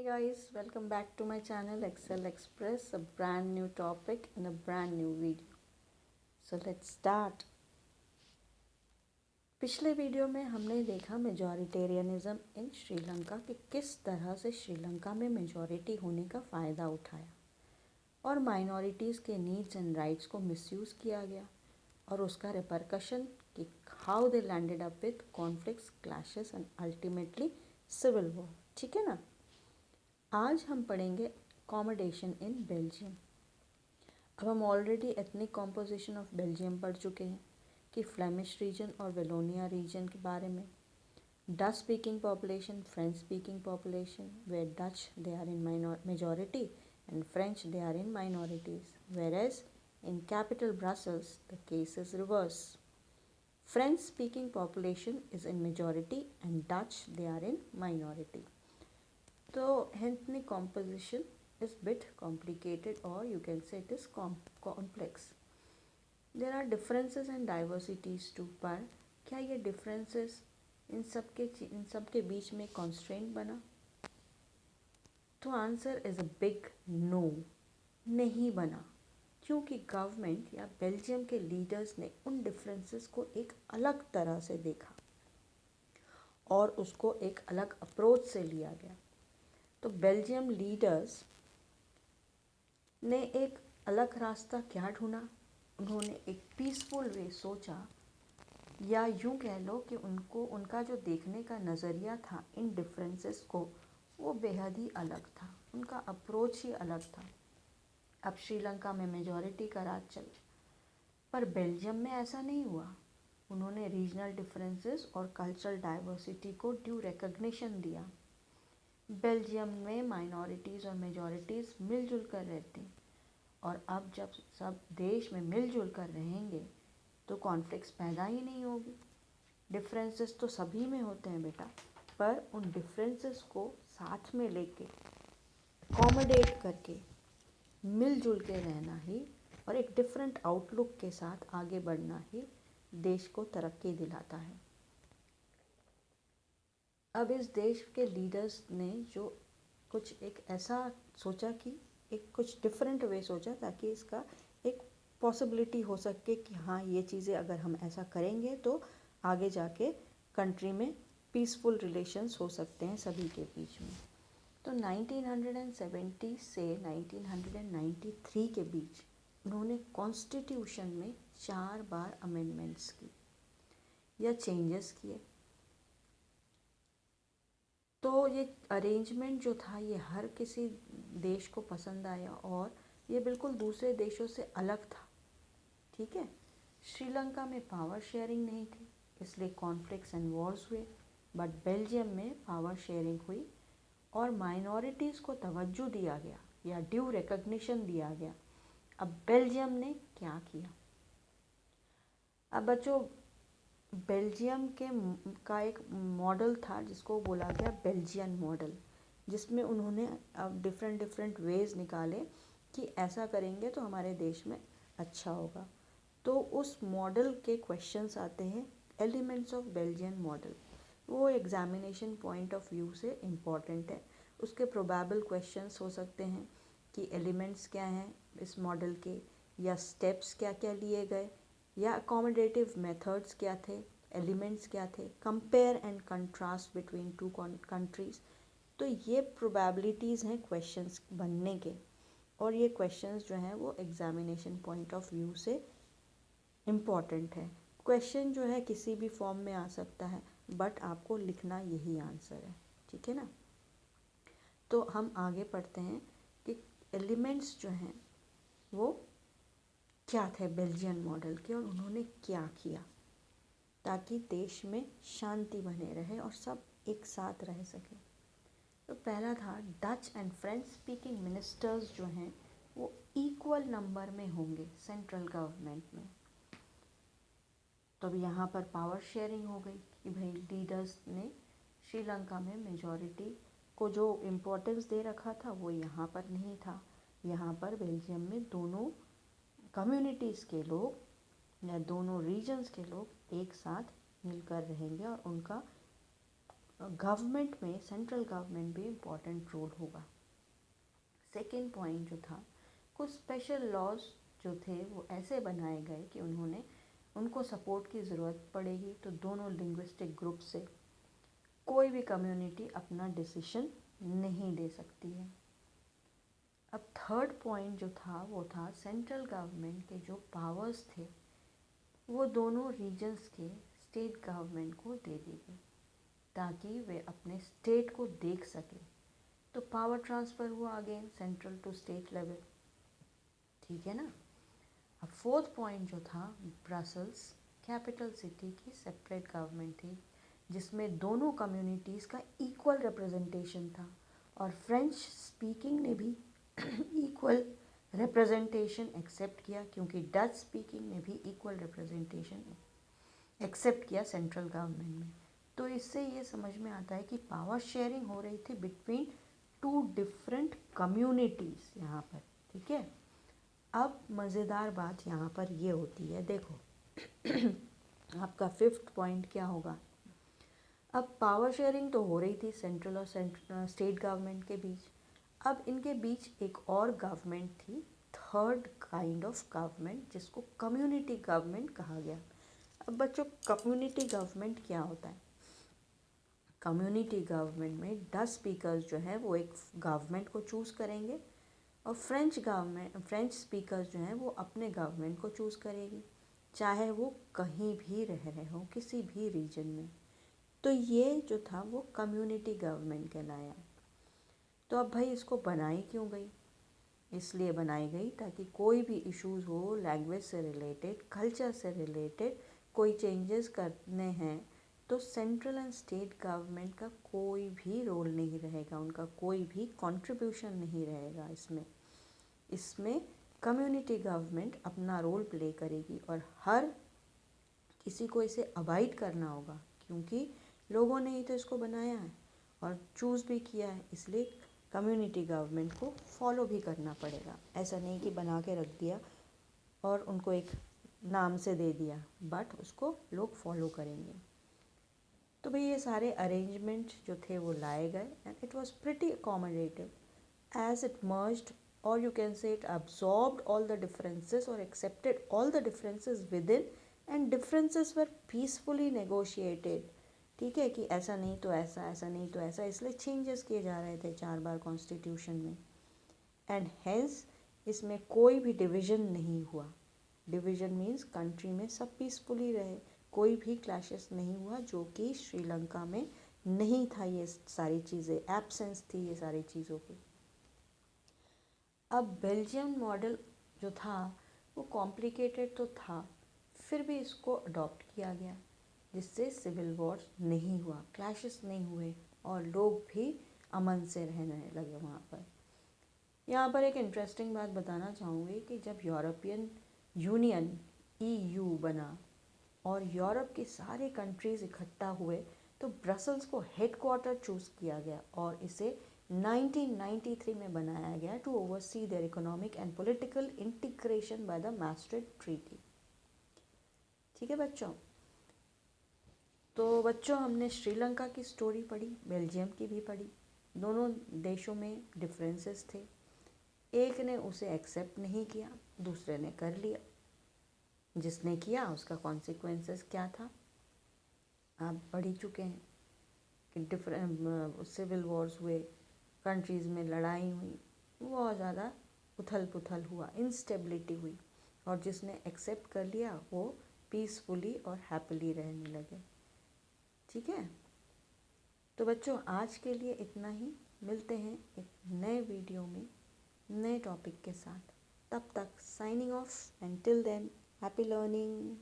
guys, welcome back to my channel Excel Express, a brand new topic and a brand new video. So let's start. पिछले video में हमने देखा majoritarianism इन श्रीलंका कि किस तरह से श्रीलंका में मेजॉरिटी होने का फ़ायदा उठाया और माइनॉरिटीज़ के नीड्स एंड राइट्स को मिसयूज़ किया गया और उसका रिपरकशन कि how they landed up with conflicts, clashes and ultimately civil war. ठीक है ना. आज हम पढ़ेंगे अकोमोडेशन इन बेल्जियम. अब हम already ethnic composition of Belgium पढ़ चुके हैं कि फ्लेमिश रीजन और वेलोनिया रीजन के बारे में. Dutch speaking population, French speaking population, where Dutch they are in majority and French they are in minorities, where in capital Brussels the case is reverse. French speaking population is in majority and Dutch they are in minority. So ethnic composition is bit complicated, or you can say it is complex. There are differences and diversities too, पर क्या ये differences इन सब के बीच में constraint बना? तो answer is a big no, नहीं बना, क्योंकि गवर्नमेंट या बेल्जियम के लीडर्स ने उन डिफरेंसेस को एक अलग तरह से देखा और उसको एक अलग अप्रोच से लिया गया. तो बेल्जियम लीडर्स ने एक अलग रास्ता क्या ढूंढा? उन्होंने एक पीसफुल वे सोचा, या यूं कह लो कि उनका जो देखने का नज़रिया था इन डिफरेंसेस को, वो बेहद ही अलग था. उनका अप्रोच ही अलग था. अब श्रीलंका में मेजॉरिटी का राज चला, पर बेल्जियम में ऐसा नहीं हुआ. उन्होंने रीजनल डिफरेंसेस और कल्चरल डाइवर्सिटी को ड्यू रिकग्निशन दिया. बेल्जियम में माइनॉरिटीज़ और मेजॉरिटीज़ मिलजुल कर रहती, और अब जब सब देश में मिलजुल कर रहेंगे तो कॉन्फ्लिक्ट्स पैदा ही नहीं होगी. डिफरेंसेस तो सभी में होते हैं बेटा, पर उन डिफरेंसेस को साथ में लेके अकोमोडेट करके मिलजुल के रहना ही और एक डिफरेंट आउटलुक के साथ आगे बढ़ना ही देश को तरक्की दिलाता है. अब इस देश के लीडर्स ने जो कुछ एक ऐसा सोचा कि एक कुछ डिफरेंट वे सोचा, ताकि इसका एक पॉसिबिलिटी हो सके कि हाँ, ये चीज़ें अगर हम ऐसा करेंगे तो आगे जाके कंट्री में पीसफुल रिलेशंस हो सकते हैं सभी के बीच में. तो 1970 से 1993 के बीच उन्होंने कॉन्स्टिट्यूशन में 4 बार अमेंडमेंट्स की या चेंजेस किए. तो ये अरेंजमेंट जो था ये हर किसी देश को पसंद आया और ये बिल्कुल दूसरे देशों से अलग था. ठीक है. श्रीलंका में पावर शेयरिंग नहीं थी, इसलिए कॉन्फ्लिक्ट्स एंड वॉर्स हुए. बट बेल्जियम में पावर शेयरिंग हुई और माइनॉरिटीज़ को तवज्जो दिया गया या ड्यू रिकग्निशन दिया गया. अब बेल्जियम ने क्या किया? अब बच्चों, बेल्जियम का एक मॉडल था जिसको बोला गया बेल्जियन मॉडल, जिसमें उन्होंने अब डिफरेंट वेज निकाले कि ऐसा करेंगे तो हमारे देश में अच्छा होगा. तो उस मॉडल के क्वेश्चंस आते हैं एलिमेंट्स ऑफ बेल्जियन मॉडल. वो एग्जामिनेशन पॉइंट ऑफ व्यू से इम्पॉर्टेंट है. उसके प्रोबेबल क्वेश्चंस हो सकते हैं कि एलिमेंट्स क्या हैं इस मॉडल के, या स्टेप्स क्या क्या लिए गए, या अकोमोडेटिव मेथड्स क्या थे, एलिमेंट्स क्या थे, compare and contrast between two countries. तो ये प्रोबेबिलिटीज़ हैं क्वेश्चंस बनने के, और ये क्वेश्चंस जो हैं वो एग्जामिनेशन पॉइंट ऑफ व्यू से इम्पॉर्टेंट है. क्वेश्चन जो है किसी भी फॉर्म में आ सकता है, बट आपको लिखना यही आंसर है. ठीक है ना. तो हम आगे पढ़ते हैं कि एलिमेंट्स जो हैं वो क्या थे बेल्जियन मॉडल के, और उन्होंने क्या किया ताकि देश में शांति बने रहे और सब एक साथ रह सकें. तो पहला था Dutch and French speaking ministers जो हैं वो इक्वल नंबर में होंगे सेंट्रल गवर्नमेंट में. तो अब यहाँ पर पावर शेयरिंग हो गई कि भाई लीडर्स ने श्रीलंका में मेजॉरिटी को जो इम्पोर्टेंस दे रखा था वो यहाँ पर नहीं था. यहाँ पर बेल्जियम में दोनों कम्युनिटीज़ के लोग या दोनों रीजन्स के लोग एक साथ मिलकर रहेंगे और उनका गवर्नमेंट में सेंट्रल गवर्नमेंट भी इम्पोर्टेंट रोल होगा। सेकेंड पॉइंट जो था, कुछ स्पेशल लॉज जो थे वो ऐसे बनाए गए कि उनको सपोर्ट की ज़रूरत पड़ेगी तो दोनों लिंग्विस्टिक ग्रुप से कोई भी कम्युनिटी अपना डिसीजन नहीं दे सकती है। अब थर्ड पॉइंट जो था वो था सेंट्रल गवर्नमेंट के जो पावर्स थे वो दोनों रीजन्स के स्टेट गवर्नमेंट को दे दी गई ताकि वे अपने स्टेट को देख सके। तो पावर ट्रांसफ़र हुआ again central to state level, ठीक है ना। अब फोर्थ पॉइंट जो था, ब्रसल्स कैपिटल सिटी की सेपरेट गवर्नमेंट थी जिसमें दोनों कम्युनिटीज़ का इक्वल रिप्रेजेंटेशन था और फ्रेंच स्पीकिंग ने भी इक्वल रिप्रेजेंटेशन एक्सेप्ट किया क्योंकि डच स्पीकिंग ने भी इक्वल रिप्रेजेंटेशन एक्सेप्ट किया सेंट्रल गवर्नमेंट में। तो इससे ये समझ में आता है कि पावर शेयरिंग हो रही थी बिटवीन टू डिफरेंट कम्युनिटीज़ यहाँ पर, ठीक है। अब मज़ेदार बात यहाँ पर ये होती है, देखो आपका फिफ्थ पॉइंट क्या होगा। अब पावर शेयरिंग तो हो रही थी सेंट्रल और स्टेट गवर्नमेंट के बीच। अब इनके बीच एक और गवर्नमेंट थी, थर्ड काइंड ऑफ गवर्नमेंट, जिसको कम्युनिटी गवर्नमेंट कहा गया। अब बच्चों, कम्युनिटी गवर्नमेंट क्या होता है? कम्युनिटी गवर्नमेंट में 10 स्पीकर्स जो है वो एक गवर्नमेंट को चूज़ करेंगे और फ्रेंच स्पीकर्स जो हैं वो अपने गवर्नमेंट को चूज़ करेगी, चाहे वो कहीं भी रह रहे हो, किसी भी रीजन में। तो ये जो था वो कम्युनिटी गवर्नमेंट कहलाया। तो अब भाई इसको बनाई क्यों गई? इसलिए बनाई गई ताकि कोई भी इश्यूज़ हो लैंग्वेज से रिलेटेड, कल्चर से रिलेटेड, कोई चेंजेस करने हैं तो सेंट्रल एंड स्टेट गवर्नमेंट का कोई भी रोल नहीं रहेगा, उनका कोई भी कंट्रीब्यूशन नहीं रहेगा इसमें कम्युनिटी गवर्नमेंट अपना रोल प्ले करेगी और हर किसी को इसे अवॉइड करना होगा क्योंकि लोगों ने ही तो इसको बनाया है और चूज़ भी किया है, इसलिए कम्युनिटी गवर्नमेंट को फॉलो भी करना पड़ेगा। ऐसा नहीं कि बना के रख दिया और उनको एक नाम से दे दिया, बट उसको लोग फॉलो करेंगे। तो भाई ये सारे अरेंजमेंट जो थे वो लाए गए and it was pretty accommodative as it merged, or you can say it absorbed all the differences or accepted all the differences within, and differences were peacefully negotiated। ठीक है, कि ऐसा नहीं तो ऐसा, ऐसा नहीं तो ऐसा, इसलिए चेंजेस किए जा रहे थे 4 बार कॉन्स्टिट्यूशन में। एंड हेंस इसमें कोई भी डिवीज़न नहीं हुआ। डिवीज़न मीन्स कंट्री में सब पीसफुली रहे, कोई भी क्लैशेस नहीं हुआ, जो कि श्रीलंका में नहीं था। ये सारी चीज़ें एब्सेंस थी ये सारी चीज़ों की। अब बेल्जियम मॉडल जो था वो कॉम्प्लिकेटेड तो था, फिर भी इसको अडॉप्ट किया गया जिससे सिविल वॉर्स नहीं हुआ, क्लैशेस नहीं हुए और लोग भी अमन से रहने लगे वहाँ पर। यहाँ पर एक इंटरेस्टिंग बात बताना चाहूँगी कि जब यूरोपियन यूनियन EU बना और यूरोप के सारे कंट्रीज़ इकट्ठा हुए तो ब्रसल्स को हेडक्वार्टर चूज़ किया गया और इसे 1993 में बनाया गया to oversee their economic and political integration by the maastricht treaty. ठीक है बच्चों, तो बच्चों हमने श्रीलंका की स्टोरी पढ़ी, बेल्जियम की भी पढ़ी। दोनों देशों में डिफरेंसेस थे, एक ने उसे एक्सेप्ट नहीं किया, दूसरे ने कर लिया। जिसने किया उसका कॉन्सिक्वेंसेस क्या था आप पढ़ ही चुके हैं कि डिफरेंट सिविल वॉर्स हुए, कंट्रीज़ में लड़ाई हुई, बहुत ज़्यादा उथल पुथल हुआ, इंस्टेबिलिटी हुई, और जिसने एक्सेप्ट कर लिया वो पीसफुली और हैप्पीली रहने लगे। ठीक है, तो बच्चों आज के लिए इतना ही, मिलते हैं एक नए वीडियो में नए टॉपिक के साथ। तब तक signing off and till than happy learning.